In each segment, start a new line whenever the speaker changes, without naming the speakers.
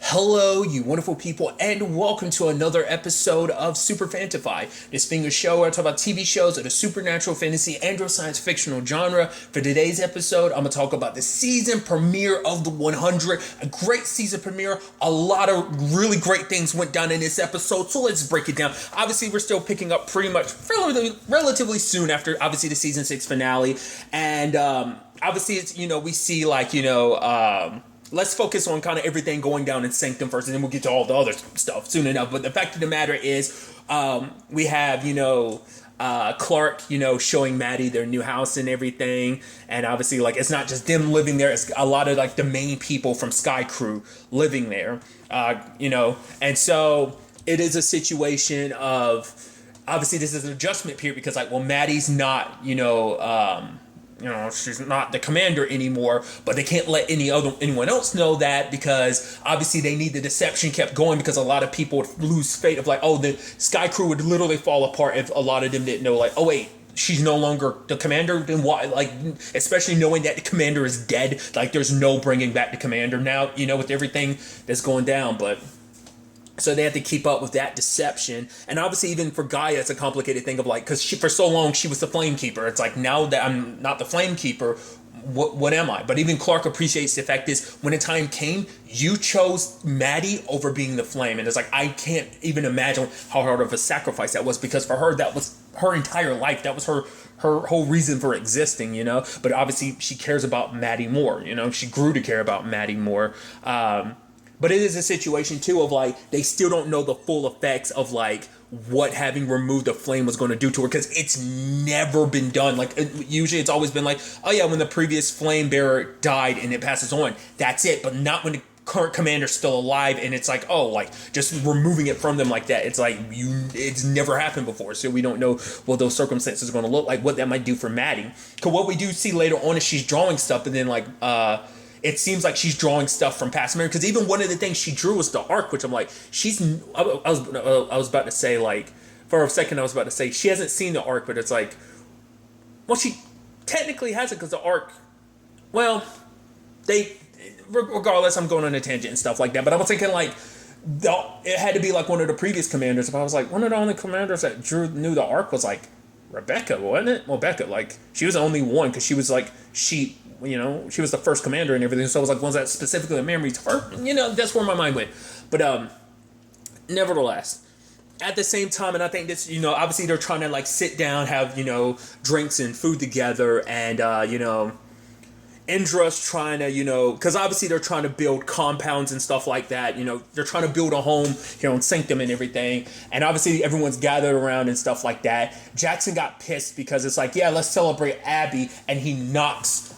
Hello, you wonderful people, and welcome to another episode of Super-Fanta-Fi. This being a show where I talk about TV shows of the supernatural, fantasy, and or science fictional genre. For today's episode, I'm going to talk about the season premiere of The 100. A great season premiere. A lot of really great things went down in this episode, so let's break it down. Obviously, we're still picking up pretty much relatively soon after, obviously, the season 6 finale. And obviously, it's, we see, let's focus on kind of everything going down in Sanctum first, and then we'll get to all the other stuff soon enough. But the fact of the matter is, we have, Clark, showing Maddie their new house and everything. And obviously, it's not just them living there. It's a lot of, the main people from Sky Crew living there, And so it is a situation of, obviously, this is an adjustment period because, Maddie's not, she's not the commander anymore, but they can't let anyone else know that because obviously they need the deception kept going because a lot of people would lose faith of the Sky Crew would literally fall apart if a lot of them didn't know oh wait, she's no longer the commander. Then why? Especially knowing that the commander is dead, there's no bringing back the commander now, with everything that's going down. But so they had to keep up with that deception. And obviously, even for Gaia, it's a complicated thing of because for so long she was the Flame Keeper. It's now that I'm not the Flame Keeper, what am I? But even Clark appreciates the fact is when the time came, you chose Maddie over being the Flame. And it's I can't even imagine how hard of a sacrifice that was because for her, that was her entire life. That was her whole reason for existing, But obviously, she cares about Maddie more, She grew to care about Maddie more. But it is a situation, too, of, they still don't know the full effects of, what having removed the flame was going to do to her. Because it's never been done. Usually it's always been oh, yeah, when the previous flame bearer died and it passes on. That's it. But not when the current commander's still alive. And it's just removing it from them like that. It's it's never happened before. So we don't know what those circumstances are going to look like. What that might do for Maddie. Because what we do see later on is she's drawing stuff. And then, it seems like she's drawing stuff from past memory because even one of the things she drew was the arc, which I'm I was about to say for a second I was about to say she hasn't seen the arc, but it's well, she technically hasn't because the arc, well, they regardless, I'm going on a tangent and stuff like that, but I was thinking it had to be one of the previous commanders. If I was one of the only commanders that knew the arc was Rebecca, wasn't it? Well, Becca, she was the only one because she was she was the first commander and everything. So I was was that specifically a memory to her? That's where my mind went. But nevertheless, at the same time, and I think this, obviously they're trying to sit down, have, drinks and food together. And, Indra's trying to, because obviously they're trying to build compounds and stuff like that. They're trying to build a home here on Sanctum and everything. And obviously everyone's gathered around and stuff like that. Jackson got pissed because it's yeah, let's celebrate Abby. And he knocks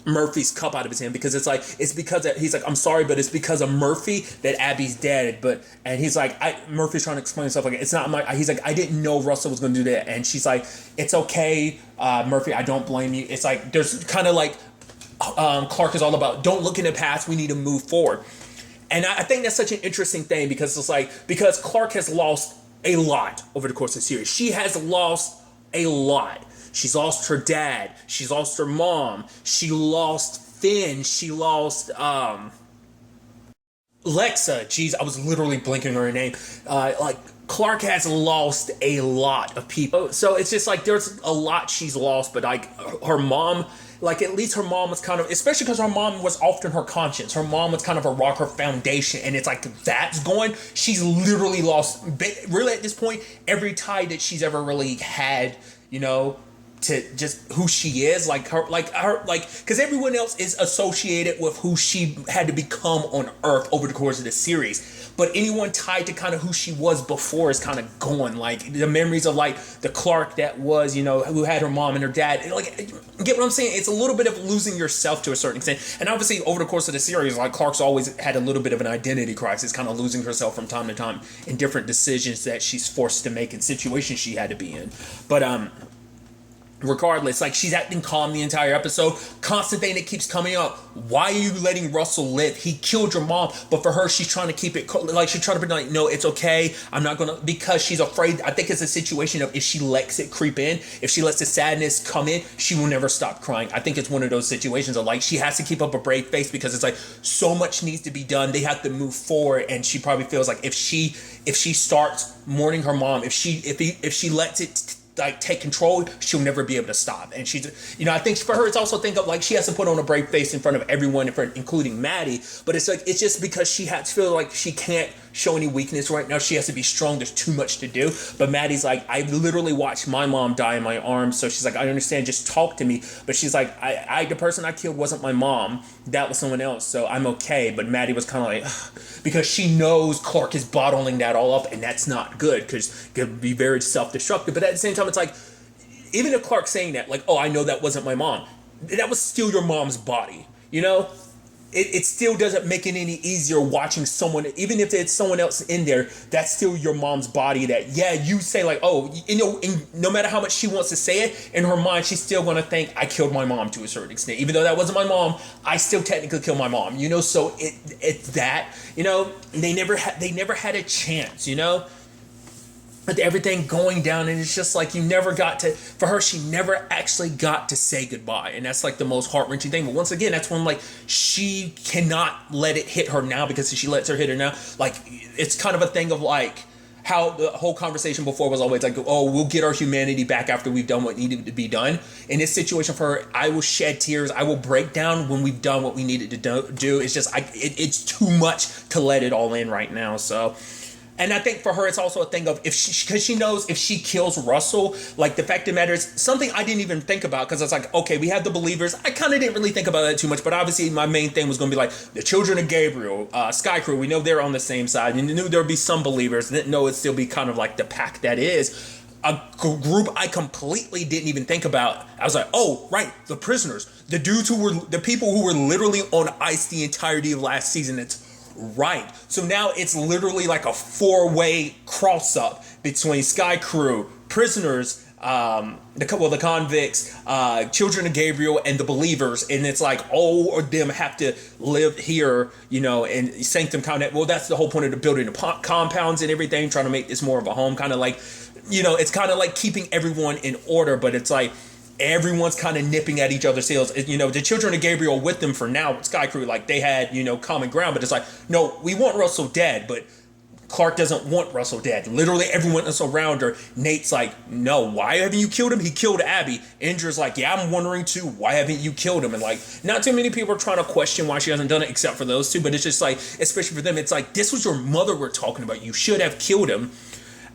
Murphy's cup out of his hand because it's because he's I'm sorry, but it's because of Murphy that Abby's dead. And he's Murphy's trying to explain stuff it's not my, he's I didn't know Russell was going to do that. And she's it's okay, Murphy, I don't blame you. It's there's kind of Clark is all about don't look in the past, we need to move forward. And I think that's such an interesting thing because it's because Clark has lost a lot over the course of the series. She has lost a lot. She's lost her dad. She's lost her mom. She lost Finn. She lost Lexa. Jeez, I was literally blinking her name. Clark has lost a lot of people. So it's just there's a lot she's lost. But her mom, at least her mom was kind of, especially because her mom was often her conscience. Her mom was kind of a rock, her foundation. And it's that's going. She's literally lost, really at this point, every tie that she's ever really had, to just who she is, because everyone else is associated with who she had to become on Earth over the course of the series. But anyone tied to kind of who she was before is kind of gone. The memories of the Clark that was, who had her mom and her dad. Get what I'm saying? It's a little bit of losing yourself to a certain extent. And obviously over the course of the series, Clark's always had a little bit of an identity crisis, kind of losing herself from time to time in different decisions that she's forced to make in situations she had to be in. But regardless, like, she's acting calm the entire episode. Constant thing that keeps coming up: why are you letting Russell live? He killed your mom. But for her, she's trying to keep it like, she's trying to be like, no, it's okay, I'm not gonna, because she's afraid. I think it's a situation of, if she lets it creep in, if she lets the sadness come in, she will never stop crying. I think it's one of those situations of, like, she has to keep up a brave face, because it's like, so much needs to be done, they have to move forward. And she probably feels like, if she starts mourning her mom, if she lets it like take control, she'll never be able to stop. And she's, I think for her, it's also think of like, she has to put on a brave face in front of everyone, including Maddie. But it's like, it's just because she has to feel like she can't show any weakness right now. She has to be strong. There's too much to do. But Maddie's like, I literally watched my mom die in my arms. So she's like, I understand, just talk to me. But she's like, the person I killed wasn't my mom. That was someone else. So I'm okay. But Maddie was kind of like, ugh, because she knows Clark is bottling that all up, and that's not good, because it could be very self-destructive. But at the same time, it's like, even if Clark's saying that, like, oh, I know that wasn't my mom, that was still your mom's body, It still doesn't make it any easier watching someone, even if it's someone else in there, that's still your mom's body. That, yeah, you say like, oh, no matter how much she wants to say it, in her mind, she's still going to think, I killed my mom to a certain extent. Even though that wasn't my mom, I still technically killed my mom, So it's that, they never had a chance, with everything going down. And it's just like, for her, she never actually got to say goodbye. And that's like the most heart-wrenching thing. But once again, that's when, like, she cannot let it hit her now, because if she lets her hit her now, like, it's kind of a thing of like, how the whole conversation before was always like, oh, we'll get our humanity back after we've done what needed to be done. In this situation for her, I will shed tears, I will break down when we've done what we needed to do. It's just, it's too much to let it all in right now. So, and I think for her, it's also a thing of, because she knows if she kills Russell, like, the fact of the matter is, something I didn't even think about, because it's like, okay, we have the believers. I kind of didn't really think about that too much, but obviously my main thing was going to be like, the children of Gabriel, Sky Crew, we know they're on the same side, and you knew there would be some believers, didn't know it'd still be kind of like the pack that is. A group I completely didn't even think about. I was like, oh, right, the prisoners, the people who were literally on ice the entirety of last season. It's right. So now it's literally like a 4-way cross-up between Sky Crew, prisoners, the convicts, children of Gabriel, and the believers. And it's like, all of them have to live here, and Sanctum kind of, well, that's the whole point of the building the compounds and everything, trying to make this more of a home, kind of like, it's kind of like keeping everyone in order. But it's like, everyone's kind of nipping at each other's heels. The children of Gabriel with them for now, Sky Crew, like, they had, common ground. But it's like, no, we want Russell dead, but Clark doesn't want Russell dead. Literally everyone that's around her. Nate's like, no, why haven't you killed him? He killed Abby. Indra's like, yeah, I'm wondering too, why haven't you killed him? And like, not too many people are trying to question why she hasn't done it, except for those two. But it's just like, especially for them, it's like, this was your mother we're talking about. You should have killed him.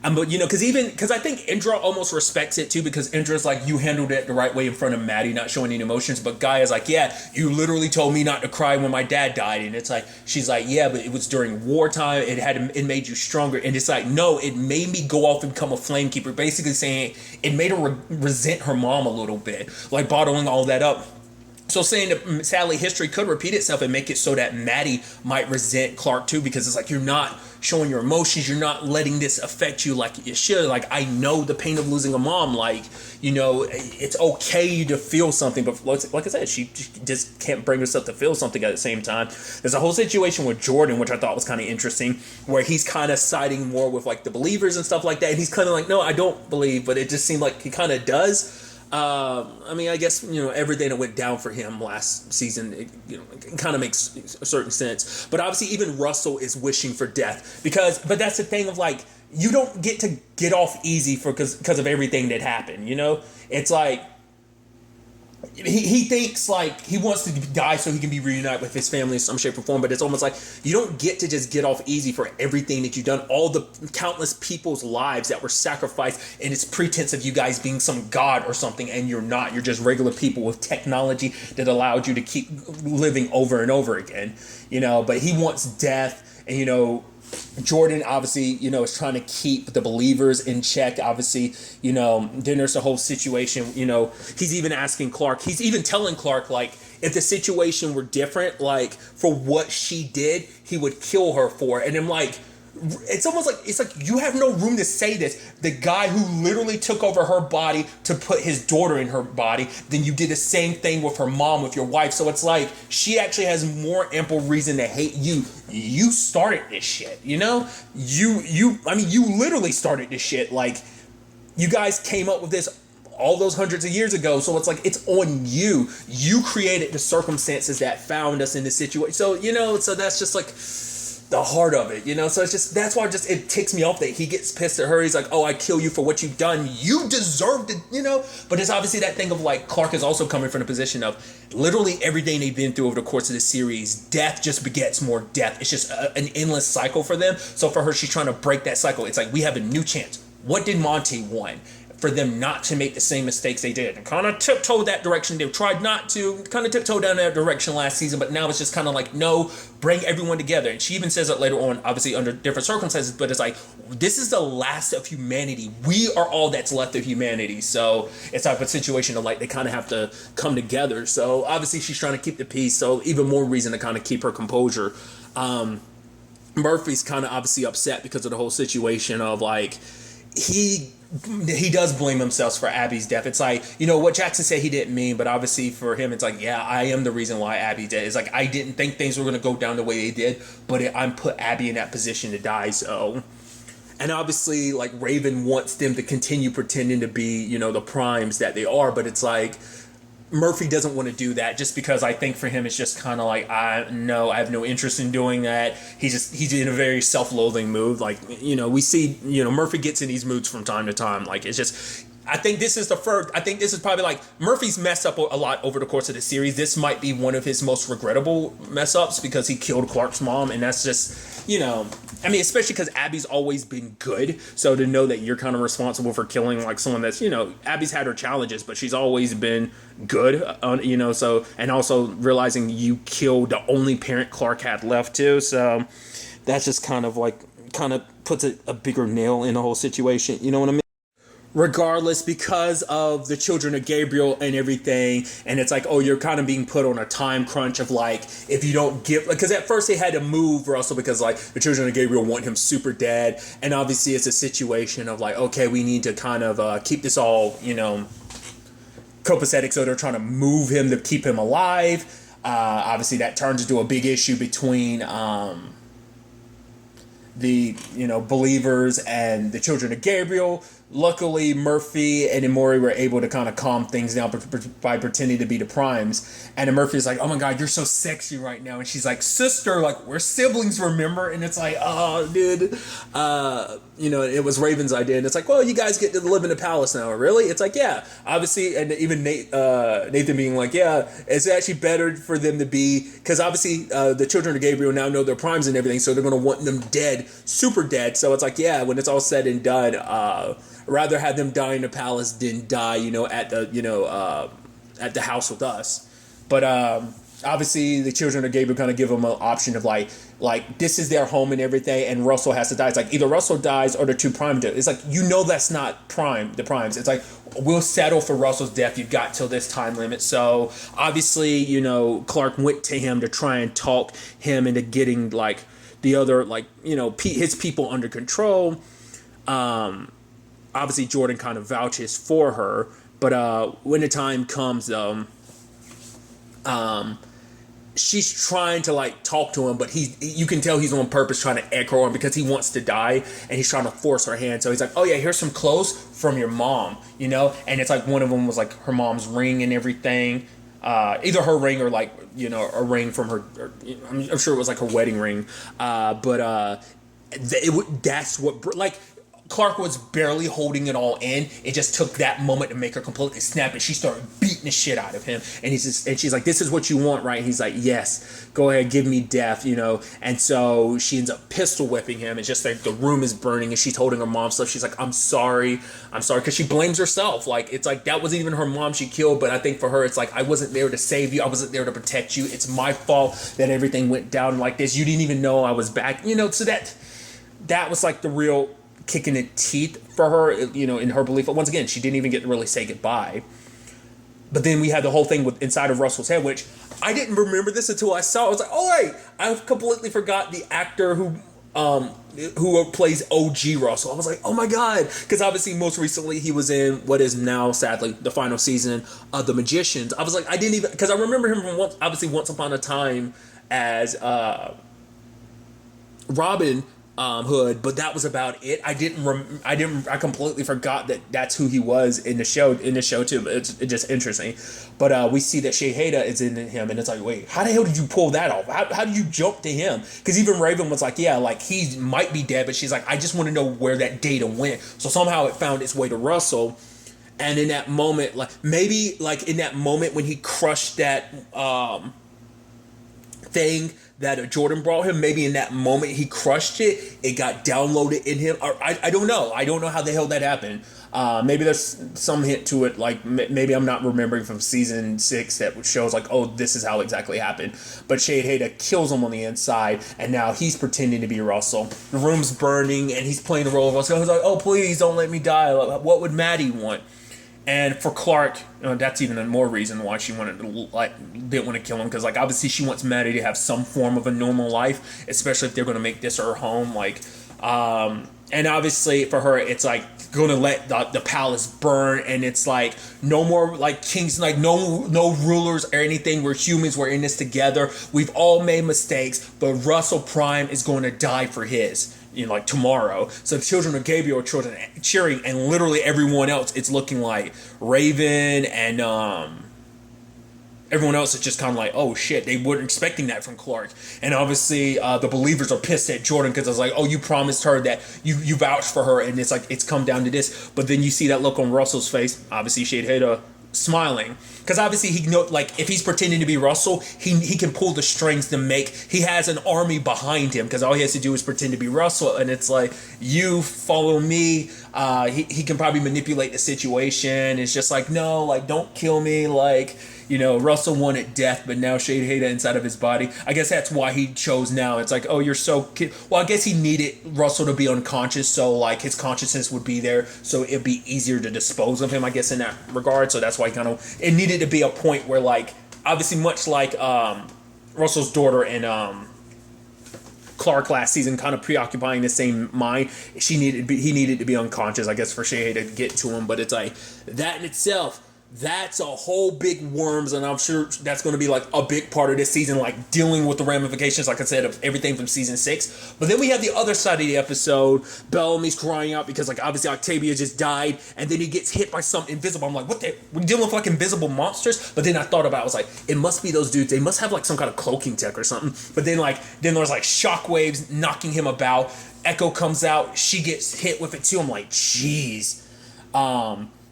But because I think Indra almost respects it too, because Indra's like, you handled it the right way in front of Maddie, not showing any emotions. But Guy is like, yeah, you literally told me not to cry when my dad died. And it's like, she's like, yeah, but it was during wartime. It made you stronger. And it's like, no, it made me go off and become a flamekeeper. Basically saying it made her resent her mom a little bit, like bottling all that up. So saying that sadly history could repeat itself and make it so that Maddie might resent Clark too, because it's like, you're not showing your emotions, you're not letting this affect you like it should. Like, I know the pain of losing a mom, like, it's okay to feel something, but like I said, she just can't bring herself to feel something at the same time. There's a whole situation with Jordan, which I thought was kind of interesting, where he's kind of siding more with like the believers and stuff like that, and he's kind of like, no, I don't believe, but it just seemed like he kind of does. I guess, everything that went down for him last season, it kind of makes a certain sense. But obviously even Russell is wishing for death, but that's the thing of like, you don't get to get off easy because of everything that happened, It's like, he thinks like he wants to die so he can be reunited with his family in some shape or form, but it's almost like you don't get to just get off easy for everything that you've done, all the countless people's lives that were sacrificed, and it's pretense of you guys being some god or something, and you're not. You're just regular people with technology that allowed you to keep living over and over again, but he wants death. And Jordan obviously, is trying to keep the believers in check. Obviously, then there's the whole situation, he's even asking Clark, he's even telling Clark, like, if the situation were different, like, for what she did, he would kill her for it. And I'm like, it's almost like it's like you have no room to say this. The guy who literally took over her body to put his daughter in her body, then you did the same thing with her mom, with your wife. So it's like she actually has more ample reason to hate you. You started this shit, you know? I mean, you literally started this shit. Like, you guys came up with this all those hundreds of years ago. So it's like, it's on you. You created the circumstances that found us in this situation. So, you know, so that's just like the heart of it, you know? So it's just, that's why it ticks me off that he gets pissed at her. He's like, oh, I kill you for what you've done. You deserved it, you know? But it's obviously that thing of like, Clark is also coming from the position of literally everything they've been through over the course of the series, death just begets more death. It's just an endless cycle for them. So for her, she's trying to break that cycle. It's like, we have a new chance. What did Monty want? For them not to make the same mistakes they did, and kind of tiptoed that direction. They tried not to, kind of tiptoe down that direction last season, but now it's just kind of like, no, bring everyone together. And she even says it later on, obviously under different circumstances, but it's like, this is the last of humanity. We are all that's left of humanity. So it's like a situation of like, they kind of have to come together. So obviously she's trying to keep the peace. So even more reason to kind of keep her composure. Murphy's kind of obviously upset because of the whole situation of like, he does blame himself for Abby's death. It's like, you know, what Jackson said he didn't mean, but obviously for him, it's like, yeah, I am the reason why Abby did. It's like, I didn't think things were going to go down the way they did, but I'm put Abby in that position to die, so. And obviously, like, Raven wants them to continue pretending to be, you know, the primes that they are, but it's like, Murphy doesn't want to do that just because I think for him it's just kind of like, I have no interest in doing that. He's in a very self-loathing mood. Like, you know, we see, you know, Murphy gets in these moods from time to time. Like, it's just, I think this is probably like, Murphy's messed up a lot over the course of the series. This might be one of his most regrettable mess ups because he killed Clark's mom, and that's just, you know, I mean, especially because Abby's always been good. So to know that you're kind of responsible for killing like someone that's, you know, Abby's had her challenges, but she's always been good, you know, so, and also realizing you killed the only parent Clark had left too. So that's just kind of puts a bigger nail in the whole situation. You know what I mean? Regardless, because of the children of Gabriel and everything, and it's like, oh, you're kind of being put on a time crunch of like, if you don't give, because at first they had to move Russell because like the children of Gabriel want him super dead, and obviously it's a situation of like, okay, we need to kind of keep this all, you know, copacetic, so they're trying to move him to keep him alive. Obviously that turns into a big issue between the, you know, believers and the children of Gabriel. Luckily, Murphy and Emori were able to kind of calm things down by pretending to be the primes. And then Murphy's like, oh my God, you're so sexy right now. And she's like, sister, like, we're siblings, remember? And it's like, oh, dude. You know, it was Raven's idea. And it's like, well, you guys get to live in the palace now. Really? It's like, yeah. Obviously, and even Nathan being like, yeah, it's actually better for them to be, because obviously the children of Gabriel now know their primes and everything, so they're going to want them dead, super dead. So it's like, yeah, when it's all said and done, rather have them die in the palace than die, you know, at the house with us. But obviously the children of Gabriel kind of give them an option of like this is their home and everything, and Russell has to die. It's like either Russell dies or the two prime do. It's like, you know, that's not the primes. It's like, we'll settle for Russell's death. You've got till this time limit. So obviously, you know, Clark went to him to try and talk him into getting like the other, like, you know, his people under control. Obviously Jordan kind of vouches for her, but when the time comes, she's trying to like talk to him, but you can tell he's on purpose trying to echo him because he wants to die, and he's trying to force her hand. So he's like, oh yeah, here's some clothes from your mom, you know? And it's like one of them was like her mom's ring and everything, either her ring or like, you know, a ring from her, I'm sure it was like her wedding ring, but that's what, like, Clark was barely holding it all in. It just took that moment to make her completely snap, and she started beating the shit out of him. And she's like, "This is what you want, right?" And he's like, "Yes, go ahead, give me death," you know. And so she ends up pistol whipping him. It's just like the room is burning, and she's holding her mom's stuff. She's like, "I'm sorry," because she blames herself. Like, it's like that wasn't even her mom she killed, but I think for her, it's like, I wasn't there to save you. I wasn't there to protect you. It's my fault that everything went down like this. You didn't even know I was back, you know. So that was like the real kick in the teeth for her, you know, in her belief. But once again, she didn't even get to really say goodbye. But then we had the whole thing with inside of Russell's head, which I didn't remember this until I saw it. I was like, oh, wait, I completely forgot the actor who who plays OG Russell. I was like, oh my god, because obviously most recently he was in what is now sadly the final season of The Magicians. I was like, I didn't even, because I remember him from Once Upon a Time as Robin Hood, but that was about it. I completely forgot that that's who he was in the show too. But it's just interesting. But we see that Shaheda is in him, and it's like, wait, how the hell did you pull that off? How did you jump to him? Because even Raven was like, yeah, like he might be dead, but she's like, I just want to know where that data went. So somehow it found its way to Russell. And in that moment, like maybe like in that moment when he crushed that thing that Jordan brought him, maybe in that moment he crushed it, it got downloaded in him. Or I don't know. I don't know how the hell that happened. Maybe there's some hint to it, like maybe I'm not remembering from season 6 that shows like, oh, this is how exactly happened. But Shaheda kills him on the inside, and now he's pretending to be Russell. The room's burning, and he's playing the role of Russell. He's like, oh, please don't let me die. What would Maddie want? And for Clark, that's even more reason why she didn't want to kill him, because like obviously she wants Maddie to have some form of a normal life, especially if they're going to make this her home. And obviously for her, it's like going to let the palace burn, and it's like no more like kings, like no rulers or anything. We're humans. We're in this together. We've all made mistakes, but Russell Prime is going to die for his. Like tomorrow. So the children of Gabriel are cheering, and literally everyone else, it's looking like Raven and everyone else is just kind of like, oh shit, they weren't expecting that from Clark. And obviously the believers are pissed at Jordan because it's like, oh, you promised her that you vouched for her, and it's like it's come down to this. But then you see that look on Russell's face, obviously Shaheda smiling, because obviously he like if he's pretending to be Russell, he can pull the strings to make, he has an army behind him, because all he has to do is pretend to be Russell, and it's like, you follow me. He can probably manipulate the situation. It's just like, no, like don't kill me, like Russell wanted death, but now Shaheda inside of his body. I guess that's why he chose now. It's like, oh, you're so well, I guess he needed Russell to be unconscious, so like his consciousness would be there, so it'd be easier to dispose of him, I guess, in that regard. So that's why it needed to be a point where, like, obviously much like Russell's daughter and Clark last season, kind of preoccupying the same mind, he needed to be unconscious, I guess, for Shaheda to get to him. But it's like that in itself, that's a whole big worms, and I'm sure that's going to be like a big part of this season, like dealing with the ramifications, like I said, of everything from season 6. But then we have the other side of the episode. Bellamy's crying out because, like, obviously Octavia just died, and then he gets hit by something invisible. I'm like, what the? We're dealing with like invisible monsters. But then I thought about it, I was like, it must be those dudes. They must have like some kind of cloaking tech or something. But then there's like shockwaves knocking him about. Echo comes out, she gets hit with it too. I'm like, jeez.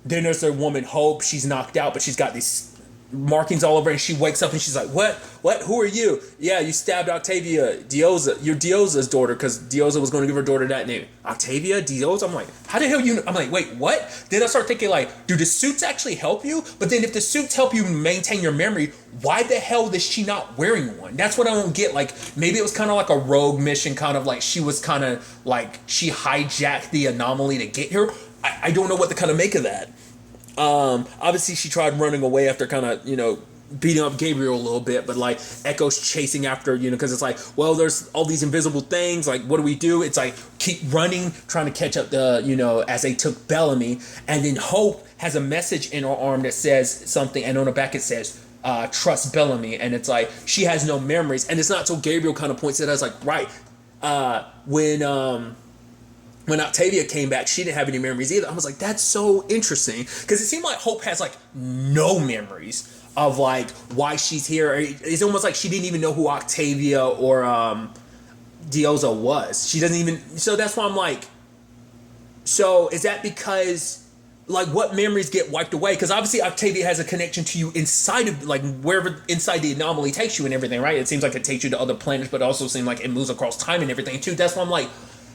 Then there's the woman Hope. She's knocked out, but she's got these markings all over, and she wakes up and she's like, what? Who are you? Yeah, you stabbed Octavia Dioza. You're Dioza's daughter, because Dioza was going to give her daughter that name. Octavia Dioza? I'm like, how the hell you? I'm like, wait, what? Then I start thinking, like, do the suits actually help you? But then if the suits help you maintain your memory, why the hell is she not wearing one? That's what I don't get. Like, maybe it was kind of like a rogue mission, kind of like she was kind of like she hijacked the anomaly to get her. I don't know what to kind of make of that. Obviously she tried running away after kind of, beating up Gabriel a little bit, but like Echo's chasing after, because it's like, well, there's all these invisible things. Like, what do we do? It's like, keep running, trying to catch up as they took Bellamy. And then Hope has a message in her arm that says something, and on the back it says, trust Bellamy. And it's like, she has no memories. And it's not until Gabriel kind of points it out, it's like, right, when Octavia came back, she didn't have any memories either. I was like, that's so interesting, because it seemed like Hope has like no memories of like why she's here. It's almost like she didn't even know who Octavia or Dioza was. She doesn't even. So that's why I'm like, so is that because like what memories get wiped away? Because obviously Octavia has a connection to you inside of like wherever inside the anomaly takes you and everything, right? It seems like it takes you to other planets, but it also seems like it moves across time and everything too. That's why I'm like,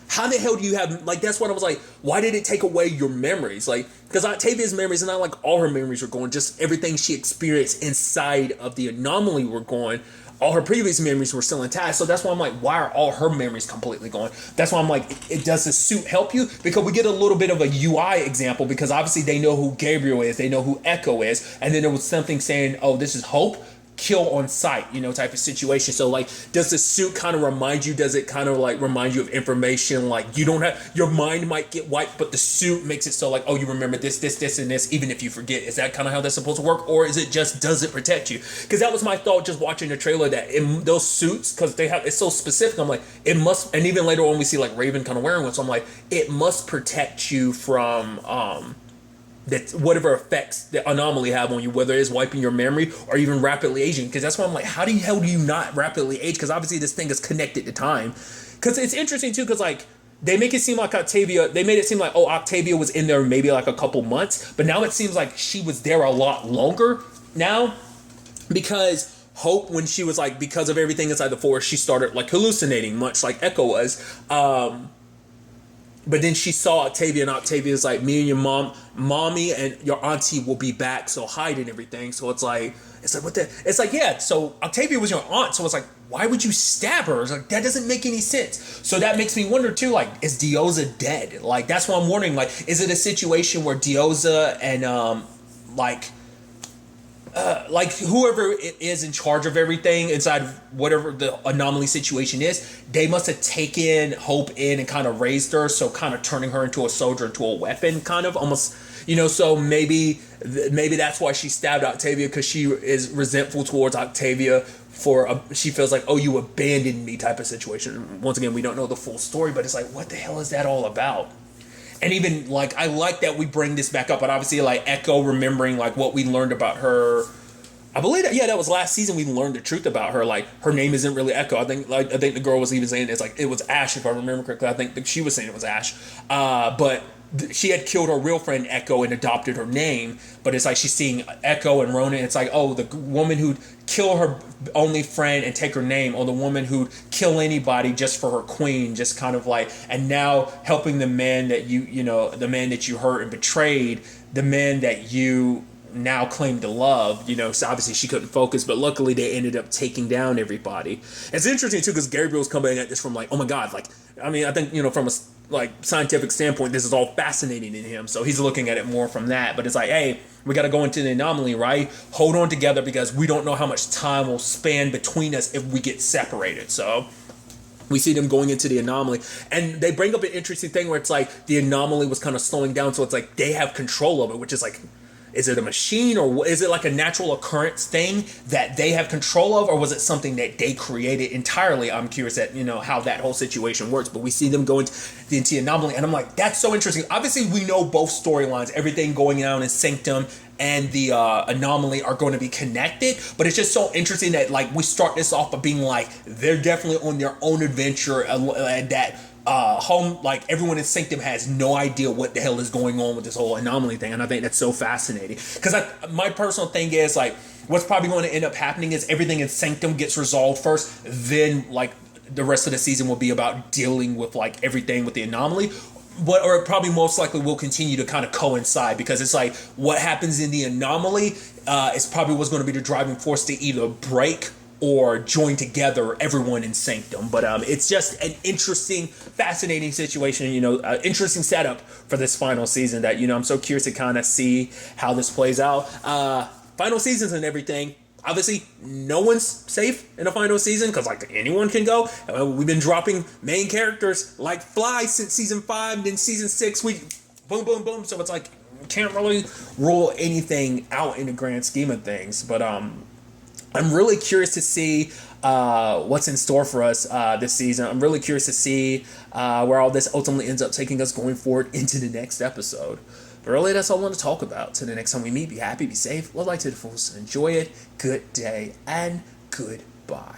how the hell do you have, like, that's what I was like, why did it take away your memories? Like, because Octavia's memories, and not like all her memories were gone, just everything she experienced inside of the anomaly were gone. All her previous memories were still intact. So that's why I'm like, why are all her memories completely gone? That's why I'm like, does the suit help you? Because we get a little bit of a UI example, because obviously they know who Gabriel is, they know who Echo is, and then there was something saying, oh, this is Hope. kill on sight, type of situation. So like, does the suit kind of remind you? Does it kind of like remind you of information? Like, you don't have, your mind might get wiped, but the suit makes it so like, oh, you remember this, and this, even if you forget. Is that kind of how that's supposed to work, or is it just, does it protect you? Because that was my thought just watching the trailer, that in those suits, because it's so specific. I'm like, it must, and even later on we see like Raven kind of wearing one. So I'm like, it must protect you from that whatever effects the anomaly have on you, whether it's wiping your memory or even rapidly aging. Because that's why I'm like, how the hell do you not rapidly age? Because obviously this thing is connected to time. Because it's interesting too, because like, they make it seem like they made it seem like, oh, Octavia was in there maybe like a couple months, but now it seems like she was there a lot longer now, because Hope, when she was like, because of everything inside the forest, she started like hallucinating, much like Echo was. But then she saw Octavia, and Octavia's like, me and your mommy and your auntie will be back, so hide and everything. So it's like, what the? It's like, yeah, so Octavia was your aunt, so it's like, why would you stab her? It's like, that doesn't make any sense. So that makes me wonder too, like, is Dioza dead? Like, that's what I'm wondering. Like, is it a situation where Dioza and like whoever it is in charge of everything inside of whatever the anomaly situation is, they must have taken Hope in and kind of raised her, so kind of turning her into a soldier, into a weapon, kind of almost, so maybe that's why she stabbed Octavia, because she is resentful towards Octavia for she feels like, oh, you abandoned me type of situation. Once again, we don't know the full story, but it's like, what the hell is that all about? And even like, I like that we bring this back up, but obviously like Echo remembering like what we learned about her. I believe that, yeah, that was last season we learned the truth about her. Like, her name isn't really Echo. I think the girl was even saying it's like, it was Ash, if I remember correctly. I think she was saying it was Ash. But she had killed her real friend Echo and adopted her name. But it's like she's seeing Echo and Ronan. It's like, oh, the woman who'd kill her only friend and take her name, or the woman who'd kill anybody just for her queen, just kind of like, and now helping the man that the man that you hurt and betrayed, the man that you now claim to love, so obviously she couldn't focus, but luckily they ended up taking down everybody. It's interesting too, because Gabriel's coming at this from like, oh my god, like, I mean, I think, from a like scientific standpoint, this is all fascinating in him, so he's looking at it more from that. But it's like, hey, we got to go into the anomaly, right? Hold on together, because we don't know how much time will span between us if we get separated. So we see them going into the anomaly, and they bring up an interesting thing where it's like the anomaly was kind of slowing down, so it's like they have control of it, which is like, is it a machine, or is it like a natural occurrence thing that they have control of, or was it something that they created entirely? I'm curious at, how that whole situation works. But we see them go into the anomaly, and I'm like, that's so interesting. Obviously, we know both storylines, everything going on in Sanctum and the anomaly are going to be connected, but it's just so interesting that like we start this off by being like, they're definitely on their own adventure, and that home, like everyone in Sanctum has no idea what the hell is going on with this whole anomaly thing. And I think that's so fascinating, because my personal thing is like, what's probably going to end up happening is everything in Sanctum gets resolved first, then like the rest of the season will be about dealing with like everything with the anomaly. Or it probably most likely will continue to kind of coincide, because it's like what happens in the anomaly is probably what's going to be the driving force to either break or join together everyone in Sanctum. But it's just an interesting, fascinating situation, interesting setup for this final season that, I'm so curious to kind of see how this plays out. Final seasons and everything. Obviously, no one's safe in a final season, because like anyone can go. We've been dropping main characters like flies since season 5, then season 6, we boom, boom, boom. So it's like, can't really rule anything out in the grand scheme of things. But I'm really curious to see what's in store for us this season. I'm really curious to see where all this ultimately ends up taking us going forward into the next episode. But really, that's all I want to talk about. Till the next time we meet, be happy, be safe, love life to the fullest, enjoy it. Good day and goodbye.